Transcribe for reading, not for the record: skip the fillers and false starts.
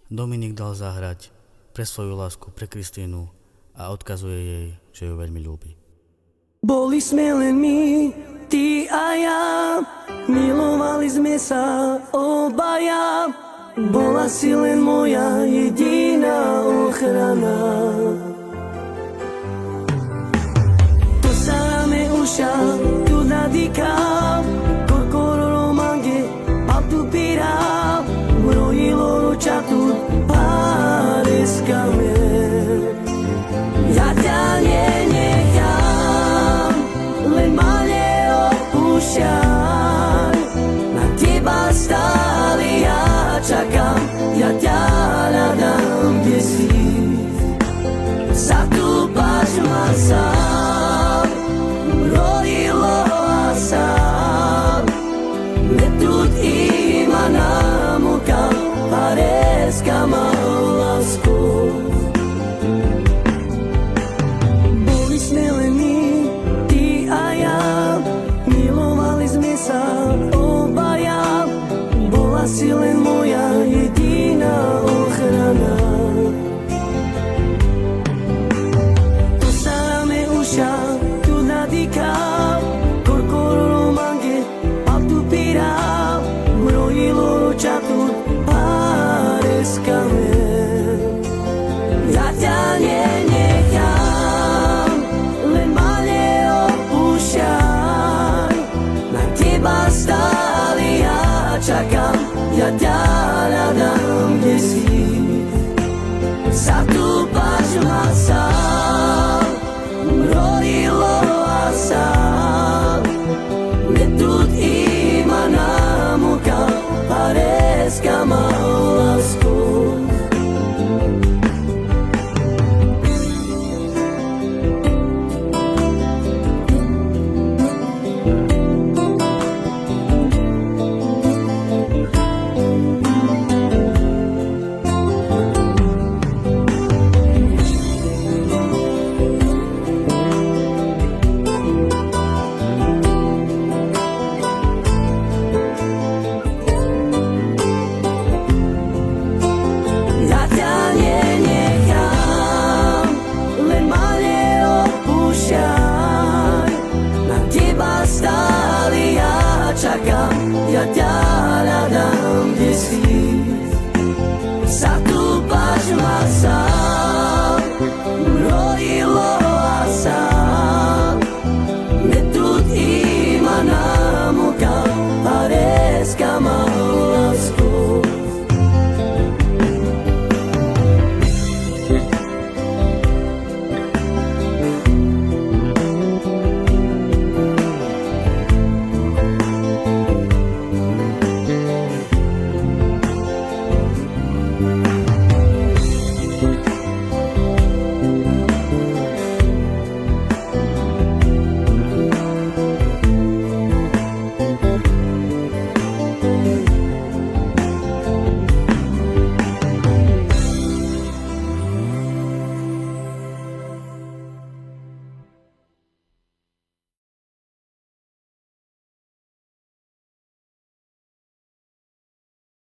Dominik dal zahrať pre svoju lásku, pre Kristínu a odkazuje jej, že ju veľmi ľúbi. Boli sme len my, ty a ja, milovali sme sa obaja. Bola si len moja jediná ochrana. To samé uša tu nadýka, korkoro romange, paptu pira, brojilo ročatu, páreskame. Ja ťa nenechám, len ma neopúšťaj, na teba stále ja čakám, ja ťa hľadám, kde si. Zatúpaš ma sám, rodilo a sám, metud ima namukam, pareska ma lásku. Boli sme len my, ty a ja, milovali sme sa obaja. Bola si len moja jediná ochrana. To samé uša tu nadýka, korkoro romange, paptu pira, brojilo ročatu, páreskame. Ja ťa nenechám, len ma neopúšťaj, na teba stále ja čakám, ja ťa hľadám, kde si. Zatúpaš ma sám, rodilo a sám, metud ima namukam, pareska ma lásku. Ja ťa nenechám, len ma neopúšťaj, na teba stále ja čakám, ja ťa hľadám, kde si.